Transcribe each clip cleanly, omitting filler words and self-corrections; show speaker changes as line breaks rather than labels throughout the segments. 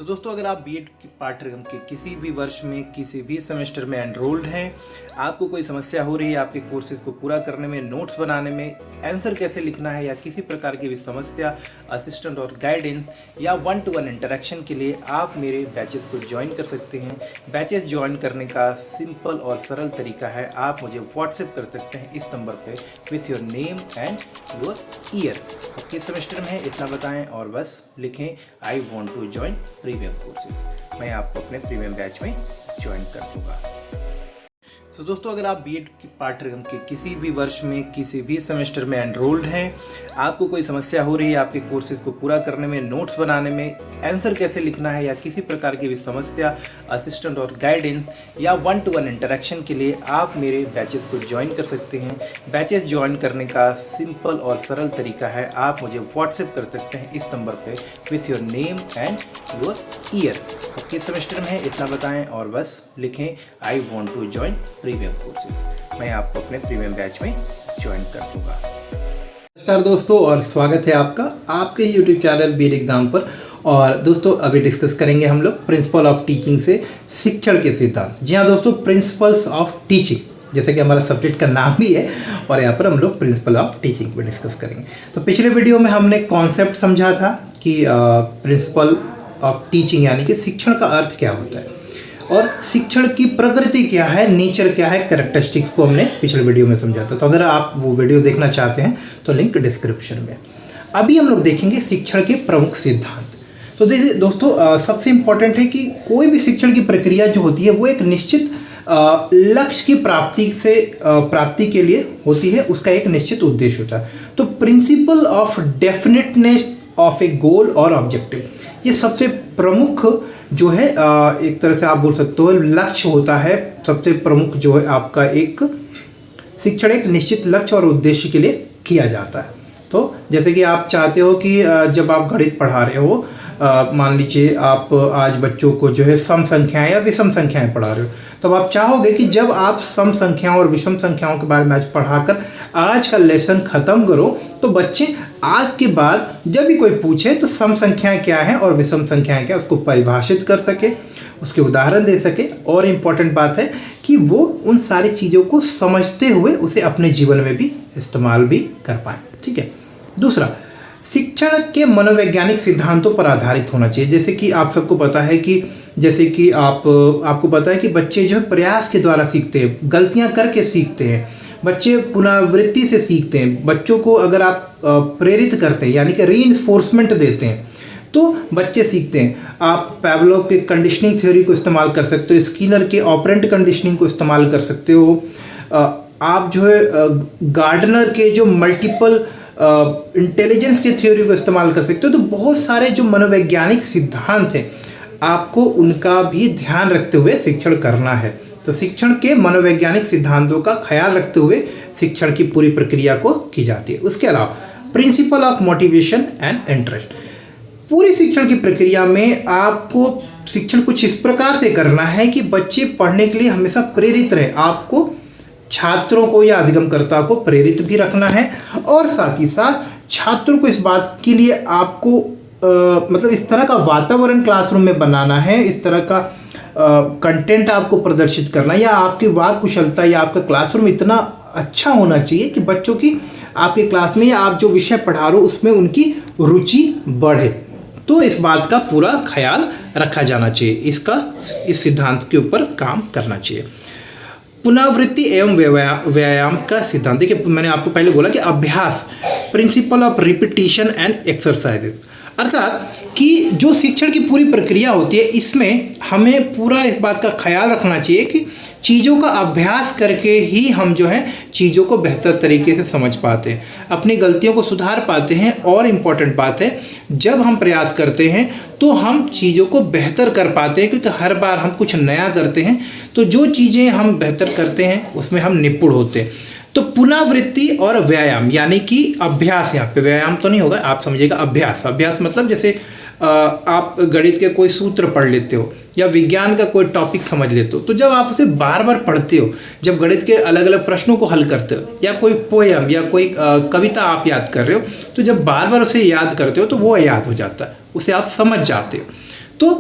तो दोस्तों, अगर आप बीएड पाठ्यक्रम के किसी भी वर्ष में किसी भी सेमेस्टर में एनरोल्ड हैं, आपको कोई समस्या हो रही है आपके कोर्सेज को पूरा करने में, नोट्स बनाने में, आंसर कैसे लिखना है या किसी प्रकार की भी समस्या, असिस्टेंट और गाइडेंस या 1-to-1 इंटरेक्शन के लिए आप मेरे बैचेस को ज्वाइन कर सकते हैं। बैचेस ज्वाइन करने का सिंपल और सरल तरीका है, आप मुझे व्हाट्सएप कर सकते हैं इस नंबर पे with your name and your year. आप किस सेमेस्टर में है इतना बताएं और बस लिखें I want to join premium courses. मैं आपको अपने प्रीमियम बैच में ज्वाइन कर दूंगा। तो दोस्तों, अगर आप बीएड पाठ्यक्रम के किसी भी वर्ष में किसी भी सेमेस्टर में एनरोल्ड हैं, आपको कोई समस्या हो रही है आपके कोर्सेज को पूरा करने में, नोट्स बनाने में, आंसर कैसे लिखना है या किसी प्रकार की भी समस्या, असिस्टेंट और गाइडेंस या 1-to-1 इंटरेक्शन के लिए आप मेरे बैचेस को ज्वाइन कर सकते हैं। बैचेस ज्वाइन करने का सिंपल और सरल तरीका है, आप मुझे व्हाट्सएप कर सकते हैं इस नंबर पे with your name and your year. आप किस सेमेस्टर में है इतना बताएं और बस लिखें I want to join premium courses. मैं आपको अपने प्रीमियम बैच में ज्वाइन कर दूंगा। नमस्कार दोस्तों, और स्वागत है आपका आपके यूट्यूब चैनल बीएड एग्जाम पर। और दोस्तों, अभी डिस्कस करेंगे हम लोग प्रिंसिपल ऑफ टीचिंग से शिक्षण के सिद्धांत। जी हाँ दोस्तों, प्रिंसिपल्स ऑफ टीचिंग, जैसे कि हमारा सब्जेक्ट का नाम भी है, और यहाँ पर हम लोग प्रिंसिपल ऑफ टीचिंग पर डिस्कस करेंगे। तो पिछले वीडियो में हमने कॉन्सेप्ट समझा था कि प्रिंसिपल ऑफ टीचिंग यानी कि शिक्षण का अर्थ क्या होता है और शिक्षण की प्रकृति क्या है, नेचर क्या है, कैरेक्टरिस्टिक्स को हमने पिछले वीडियो में समझा था। तो अगर आप वो वीडियो देखना चाहते हैं तो लिंक डिस्क्रिप्शन में। अभी हम लोग देखेंगे शिक्षण के प्रमुख सिद्धांत। तो देखिए दोस्तों, सबसे इम्पोर्टेंट है कि कोई भी शिक्षण की प्रक्रिया जो होती है वो एक निश्चित लक्ष्य की प्राप्ति के लिए होती है, उसका एक निश्चित उद्देश्य होता है। तो प्रिंसिपल ऑफ डेफिनेटनेस ऑफ ए गोल और ऑब्जेक्टिव, ये सबसे प्रमुख जो है एक तरह से आप बोल सकते हो लक्ष्य होता है। सबसे प्रमुख जो है आपका एक शिक्षण एक निश्चित लक्ष्य और उद्देश्य के लिए किया जाता है। तो जैसे कि आप चाहते हो कि जब आप गणित पढ़ा रहे हो, मान लीजिए आप आज बच्चों को जो है सम संख्याएं या विषम संख्याएं पढ़ा रहे हो, तब आप चाहोगे कि जब आप सम संख्याओं और विषम संख्याओं के बारे में आज पढ़ाकर आज का लेसन ख़त्म करो तो बच्चे आज के बाद जब भी कोई पूछे तो सम संख्याएं क्या है और विषम संख्याएं क्या, उसको परिभाषित कर सके, उसके उदाहरण दे सके। और इम्पॉर्टेंट बात है कि वो उन सारी चीज़ों को समझते हुए उसे अपने जीवन में भी इस्तेमाल भी कर पाए। ठीक है। दूसरा, शिक्षण के मनोवैज्ञानिक सिद्धांतों पर आधारित होना चाहिए। जैसे कि आप सबको पता है कि आपको पता है कि बच्चे जो है प्रयास के द्वारा सीखते हैं, गलतियां करके सीखते हैं, बच्चे पुनरावृत्ति से सीखते हैं। बच्चों को अगर आप प्रेरित करते हैं यानी कि रीइंफोर्समेंट देते हैं तो बच्चे सीखते हैं। आप पैवलोव के कंडीशनिंग थ्योरी को इस्तेमाल कर सकते हो, स्किनर के ऑपरेंट कंडीशनिंग को इस्तेमाल कर सकते हो, आप जो है गार्डनर के जो मल्टीपल इंटेलिजेंस के थ्योरी को इस्तेमाल कर सकते हो। तो बहुत सारे जो मनोवैज्ञानिक सिद्धांत हैं आपको उनका भी ध्यान रखते हुए शिक्षण करना है। तो शिक्षण के मनोवैज्ञानिक सिद्धांतों का ख्याल रखते हुए शिक्षण की पूरी प्रक्रिया को की जाती है। उसके अलावा principle of motivation and interest, पूरी शिक्षण की प्रक्रिया में आपको शिक्षण कुछ इस प्रकार से करना है कि बच्चे पढ़ने के लिए हमेशा प्रेरित रहे। आपको छात्रों को या अधिगमकर्ता को प्रेरित भी रखना है और साथ ही साथ छात्रों को इस बात के लिए आपको मतलब इस तरह का वातावरण क्लासरूम में बनाना है, इस तरह का कंटेंट आपको प्रदर्शित करना है, या आपकी वाक कुशलता या आपका क्लासरूम इतना अच्छा होना चाहिए कि बच्चों की आपके क्लास में या आप जो विषय पढ़ा रहे हो उसमें उनकी रुचि बढ़े। तो इस बात का पूरा ख्याल रखा जाना चाहिए, इस सिद्धांत के ऊपर काम करना चाहिए। पुनरावृत्ति एवं व्यायाम का सिद्धांत, देखिए मैंने आपको पहले बोला कि अभ्यास, principle of repetition and exercises, अर्थात कि जो शिक्षण की पूरी प्रक्रिया होती है इसमें हमें पूरा इस बात का ख्याल रखना चाहिए कि चीज़ों का अभ्यास करके ही हम जो है चीज़ों को बेहतर तरीके से समझ पाते हैं, अपनी गलतियों को सुधार पाते हैं। और इम्पॉर्टेंट बात है, जब हम प्रयास करते हैं तो हम चीज़ों को बेहतर कर पाते हैं, क्योंकि हर बार हम कुछ नया करते हैं तो जो चीज़ें हम बेहतर करते हैं उसमें हम निपुण होते हैं। तो पुनरावृत्ति और व्यायाम यानी कि अभ्यास, यहाँ पे व्यायाम तो नहीं होगा, आप समझिएगा अभ्यास। अभ्यास मतलब जैसे आप गणित के कोई सूत्र पढ़ लेते हो या विज्ञान का कोई टॉपिक समझ लेते हो, तो जब आप उसे बार बार पढ़ते हो, जब गणित के अलग अलग प्रश्नों को हल करते हो या कोई पोयम या कोई कविता आप याद कर रहे हो, तो जब बार बार उसे याद करते हो तो वो याद हो जाता है, उसे आप समझ जाते हो। तो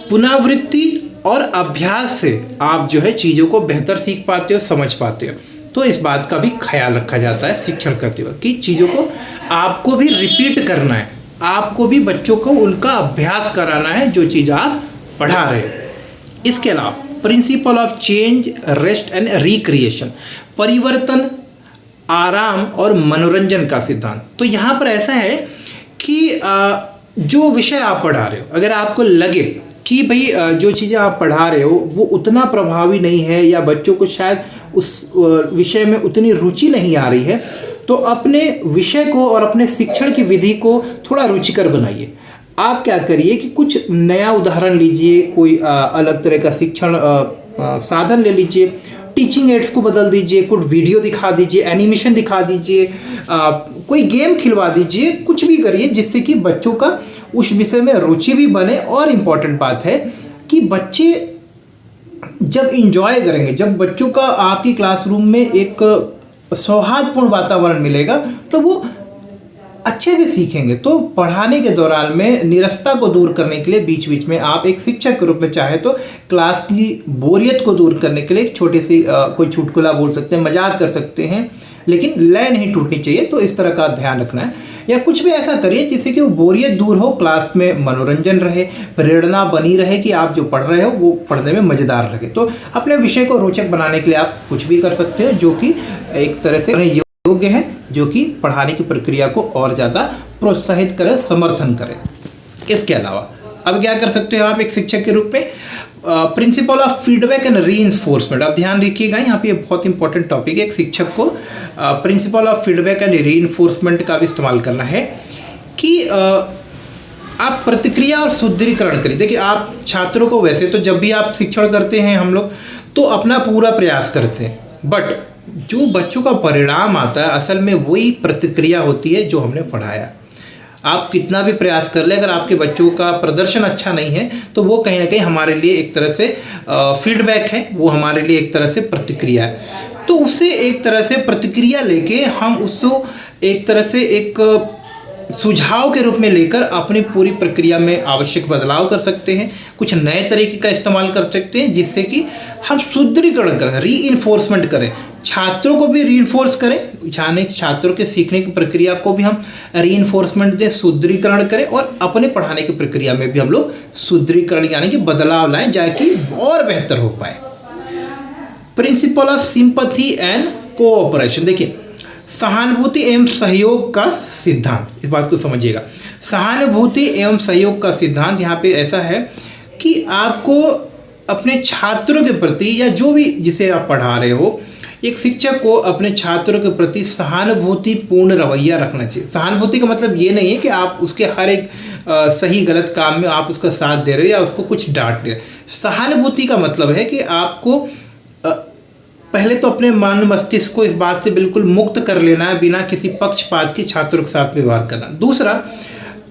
पुनरावृत्ति और अभ्यास से आप जो है चीज़ों को बेहतर सीख पाते हो, समझ पाते हो। तो इस बात का भी ख्याल रखा जाता है शिक्षण करते वक्त कि चीज़ों को आपको भी रिपीट करना है, आपको भी बच्चों को उनका अभ्यास कराना है जो चीज़ आप पढ़ा रहे हो। इसके अलावा principle of change, rest and recreation, परिवर्तन, आराम और मनोरंजन का सिद्धांत। तो यहाँ पर ऐसा है कि जो विषय आप पढ़ा रहे हो, अगर आपको लगे कि भाई जो चीज़ें आप पढ़ा रहे हो वो उतना प्रभावी नहीं है या बच्चों को शायद उस विषय में उतनी रुचि नहीं आ रही है, तो अपने विषय को और अपने शिक्षण की विधि को थोड़ा रुचिकर बनाइए। आप क्या करिए कि कुछ नया उदाहरण लीजिए, कोई अलग तरह का शिक्षण साधन ले लीजिए, टीचिंग एड्स को बदल दीजिए, कुछ वीडियो दिखा दीजिए, एनिमेशन दिखा दीजिए, कोई गेम खिलवा दीजिए, कुछ भी करिए जिससे कि बच्चों का उस विषय में रुचि भी बने। और इम्पॉर्टेंट बात है कि बच्चे जब इंजॉय करेंगे, जब बच्चों का आपकी क्लासरूम में एक सौहार्दपूर्ण वातावरण मिलेगा तो वो अच्छे से सीखेंगे। तो पढ़ाने के दौरान में निरस्ता को दूर करने के लिए बीच बीच में आप एक शिक्षक के रूप में चाहे तो क्लास की बोरियत को दूर करने के लिए एक छोटी सी कोई चुटकुला बोल सकते हैं, मजाक कर सकते हैं, लेकिन लय नहीं टूटनी चाहिए। तो इस तरह का ध्यान रखना है, या कुछ भी ऐसा करिए जिससे कि वो बोरियत दूर हो, क्लास में मनोरंजन रहे, प्रेरणा बनी रहे कि आप जो पढ़ रहे हो वो पढ़ने में मज़ेदार लगे। तो अपने विषय को रोचक बनाने के लिए आप कुछ भी कर सकते हो जो कि एक तरह से योग्य है, जो कि पढ़ाने की प्रक्रिया को और ज़्यादा प्रोत्साहित करे, समर्थन करे। इसके अलावा अब क्या कर सकते हो आप एक शिक्षक के रूप में, principle of feedback and reinforcement. अब ध्यान रखिएगा, यहाँ पे बहुत इंपॉर्टेंट टॉपिक है। एक शिक्षक को principle of feedback and reinforcement का भी इस्तेमाल करना है कि आप प्रतिक्रिया और सुदृढ़ीकरण करिए। देखिए, आप छात्रों को वैसे तो जब भी आप शिक्षण करते हैं हम लोग तो अपना पूरा प्रयास करते हैं, बट जो बच्चों का परिणाम आता है असल में वही प्रतिक्रिया होती है जो हमने पढ़ाया। आप कितना भी प्रयास कर ले, अगर आपके बच्चों का प्रदर्शन अच्छा नहीं है तो वो कहीं ना कहीं हमारे लिए एक तरह से फीडबैक है, वो हमारे लिए एक तरह से प्रतिक्रिया है। तो उससे एक तरह से प्रतिक्रिया लेके हम उसको एक तरह से एक सुझाव के रूप में लेकर अपनी पूरी प्रक्रिया में आवश्यक बदलाव कर सकते हैं, कुछ नए तरीके का इस्तेमाल कर सकते हैं जिससे कि हम सुदृढ़ीकरण करें, रीइंफोर्समेंट करें, छात्रों को भी रीइंफोर्स करें, यानी छात्रों के सीखने की प्रक्रिया को भी हम रीइंफोर्समेंट दें, सुदृढ़ीकरण करें, और अपने पढ़ाने की प्रक्रिया में भी हम लोग सुदृढ़ीकरण यानी कि बदलाव लाएं जाकि और बेहतर हो पाए। Principle of sympathy and cooperation, देखिए सहानुभूति एवं सहयोग का सिद्धांत, इस बात को समझिएगा। सहानुभूति एवं सहयोग का सिद्धांत यहाँ पे ऐसा है कि आपको अपने छात्रों के प्रति या जो भी जिसे आप पढ़ा रहे हो, एक शिक्षक को अपने छात्रों के प्रति सहानुभूतिपूर्ण रवैया रखना चाहिए। सहानुभूति का मतलब ये नहीं है कि आप उसके हर एक सही गलत काम में आप उसका साथ दे रहे हो या उसको कुछ डांट रहे हो। सहानुभूति का मतलब है कि आपको पहले तो अपने मन मस्तिष्क को इस बात से बिल्कुल मुक्त कर लेना है, बिना किसी पक्षपात के छात्रों के साथ व्यवहार करना। दूसरा,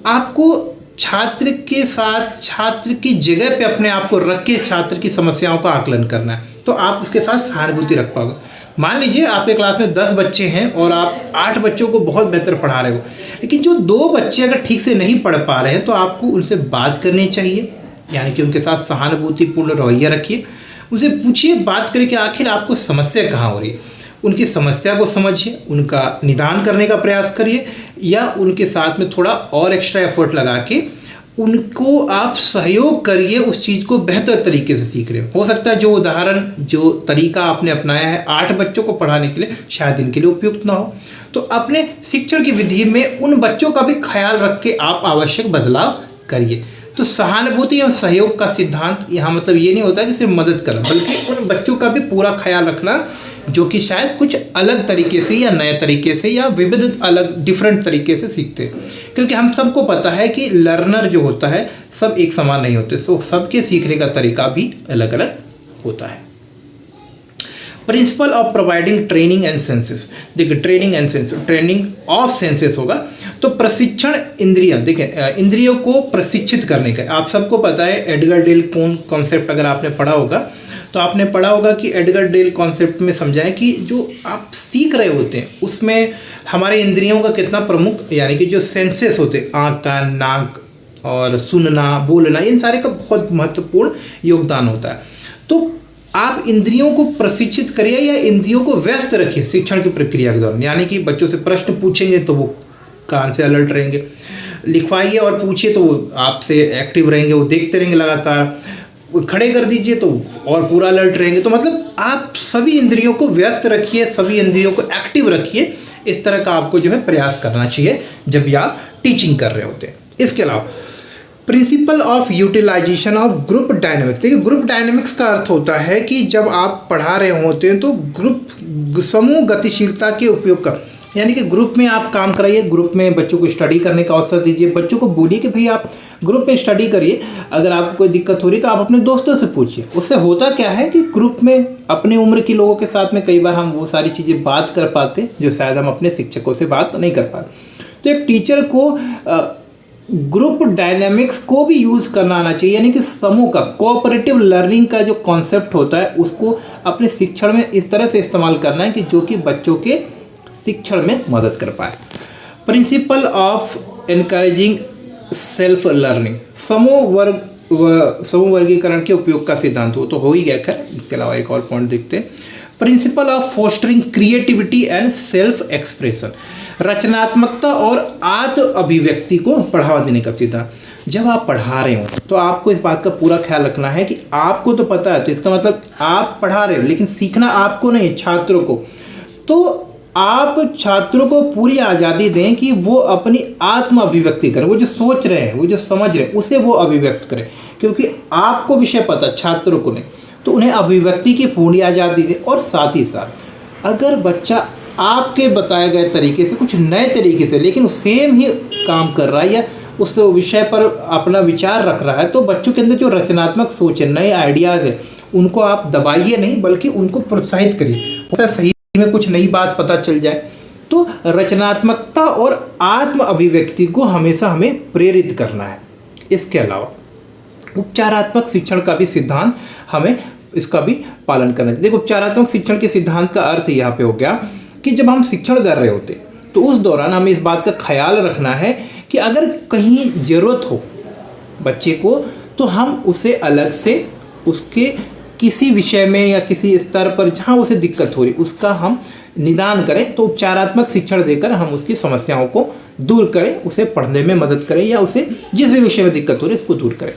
आपको छात्र के साथ छात्र की जगह पे अपने आप को रख के छात्र की समस्याओं का आकलन करना है, तो आप उसके साथ सहानुभूति रख पाओगे। मान लीजिए आपके क्लास में 10 बच्चे हैं और आप 8 बच्चों को बहुत बेहतर पढ़ा रहे हो, लेकिन जो 2 बच्चे अगर ठीक से नहीं पढ़ पा रहे हैं तो आपको उनसे बात करनी चाहिए, यानी कि उनके साथ सहानुभूतिपूर्ण रवैया रखिए, उनसे पूछिए, बात करिए कि आखिर आपको समस्या कहाँ हो रही है, उनकी समस्या को समझिए, उनका निदान करने का प्रयास करिए, या उनके साथ में थोड़ा और एक्स्ट्रा एफर्ट लगा के उनको आप सहयोग करिए उस चीज़ को बेहतर तरीके से सीख रहे हो सकता है जो उदाहरण जो तरीका आपने अपनाया है 8 बच्चों को पढ़ाने के लिए शायद इनके लिए उपयुक्त ना हो। तो अपने शिक्षण की विधि में उन बच्चों का भी ख्याल रख के आप आवश्यक बदलाव करिए। तो सहानुभूति और सहयोग का सिद्धांत यहाँ मतलब ये नहीं होता कि सिर्फ मदद करना, बल्कि उन बच्चों का भी पूरा ख्याल रखना जो कि शायद कुछ अलग तरीके से या नए तरीके से या विविध अलग डिफरेंट तरीके से सीखते हैं। क्योंकि हम सबको पता है कि लर्नर जो होता है सब एक समान नहीं होते, तो सबके सीखने का तरीका भी अलग अलग होता है। Principle of providing training and senses, देखिए training and senses, training of senses होगा तो प्रशिक्षण इंद्रियों, देखिए इंद्रियों को प्रशिक्षित करने का। आप सबको पता है एडगर डेल कॉन्सेप्ट, अगर आपने पढ़ा होगा तो आपने पढ़ा होगा कि एडगर डेल कॉन्सेप्ट में समझा है कि जो आप सीख रहे होते हैं उसमें हमारे इंद्रियों का कितना प्रमुख, यानी कि जो सेंसेस होते हैं आँख, कान, नाक, और सुनना, बोलना, इन सारे का बहुत महत्वपूर्ण योगदान होता है। तो आप इंद्रियों को प्रशिक्षित करिए या इंद्रियों को व्यस्त रखिए शिक्षण की प्रक्रिया के दौरान। यानी कि बच्चों से प्रश्न पूछेंगे तो वो कान से अलर्ट रहेंगे, लिखवाइए और पूछिए तो वो आपसे एक्टिव रहेंगे, वो देखते रहेंगे लगातार, खड़े कर दीजिए तो और पूरा अलर्ट रहेंगे। तो मतलब आप सभी इंद्रियों को व्यस्त रखिए, सभी इंद्रियों को एक्टिव रखिए। इस तरह का आपको जो है प्रयास करना चाहिए जब भी आप टीचिंग कर रहे होते हैं। इसके अलावा principle of utilisation of group dynamics. देखिए, ग्रुप डायनेमिक्स का अर्थ होता है कि जब आप पढ़ा रहे होते हैं तो ग्रुप समूह गतिशीलता के उपयोग का, यानी कि ग्रुप में आप काम कराइए, ग्रुप में बच्चों को स्टडी करने का अवसर दीजिए, बच्चों को बोलिए कि भाई आप ग्रुप में स्टडी करिए, अगर आपको कोई दिक्कत हो रही है तो आप अपने दोस्तों से पूछिए। उससे होता क्या है कि ग्रुप में अपने उम्र के लोगों के साथ में कई बार हम वो सारी चीज़ें बात कर पाते जो शायद हम अपने शिक्षकों से बात नहीं कर पाते। तो एक टीचर को ग्रुप डायनामिक्स को भी यूज़ करना आना चाहिए, यानी कि समूह का, कोऑपरेटिव लर्निंग का जो कॉन्सेप्ट होता है उसको अपने शिक्षण में इस तरह से इस्तेमाल करना है कि जो कि बच्चों के शिक्षण में मदद कर पाए। Principle of encouraging self learning, समूह वर्गीकरण के उपयोग का सिद्धांत हो ही गया। खैर, इसके अलावा एक और पॉइंट देखते हैं, principle of fostering creativity and self expression, रचनात्मकता और आत्म अभिव्यक्ति को बढ़ावा देने का सिद्धांत। जब आप पढ़ा रहे हो तो आपको इस बात का पूरा ख्याल रखना है कि आपको तो पता है, तो इसका मतलब आप पढ़ा रहे हो लेकिन सीखना आपको नहीं, छात्रों को। तो आप छात्रों को पूरी आज़ादी दें कि वो अपनी आत्म अभिव्यक्ति करें, वो जो सोच रहे हैं, वो जो समझ रहे हैं उसे वो अभिव्यक्त करें, क्योंकि आपको विषय पता, छात्रों को नहीं। तो उन्हें अभिव्यक्ति की पूरी आज़ादी दें। और साथ ही साथ अगर बच्चा आपके बताए गए तरीके से, कुछ नए तरीके से, लेकिन सेम ही काम कर रहा है या उस विषय पर अपना विचार रख रहा है, तो बच्चों के अंदर जो रचनात्मक सोच है, नए आइडियाज़ है, उनको आप दबाइए नहीं बल्कि उनको प्रोत्साहित करिए। होता है सही में कुछ नई बात पता चल जाए। तो रचनात्मकता और आत्म अभिव्यक्ति को हमेशा हमें प्रेरित करना है। इसके अलावा उपचारात्मक शिक्षण का भी सिद्धांत हमें इसका भी पालन करना चाहिए। देखो, उपचारात्मक शिक्षण के सिद्धांत का अर्थ यहाँ पे हो गया कि जब हम शिक्षण कर रहे होते तो उस दौरान हमें इस बात का ख्याल रखना है कि अगर कहीं ज़रूरत हो बच्चे को तो हम उसे अलग से उसके किसी विषय में या किसी स्तर पर जहाँ उसे दिक्कत हो रही उसका हम निदान करें। तो उपचारात्मक शिक्षण देकर हम उसकी समस्याओं को दूर करें, उसे पढ़ने में मदद करें या उसे जिस भी विषय में दिक्कत हो रही है उसको दूर करें।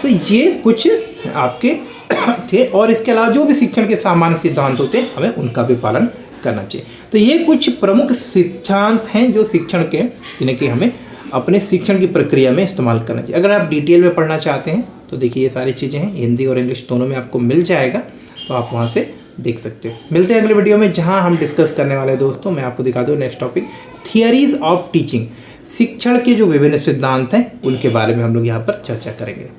तो ये कुछ आपके थे। और इसके अलावा जो भी शिक्षण के सामान्य सिद्धांत होते हैं हमें उनका भी पालन करना चाहिए। तो ये कुछ प्रमुख सिद्धांत हैं जो शिक्षण के, जिन्हें कि हमें अपने शिक्षण की प्रक्रिया में इस्तेमाल करना चाहिए। अगर आप डिटेल में पढ़ना चाहते हैं तो देखिए ये सारी चीज़ें हैं, हिंदी और इंग्लिश दोनों में आपको मिल जाएगा, तो आप वहाँ से देख सकते हो। मिलते हैं अगले वीडियो में जहाँ हम डिस्कस करने वाले हैं। दोस्तों, मैं आपको दिखा दूँ next topic, theories of teaching, शिक्षण के जो विभिन्न सिद्धांत हैं उनके बारे में हम लोग यहाँ पर चर्चा करेंगे।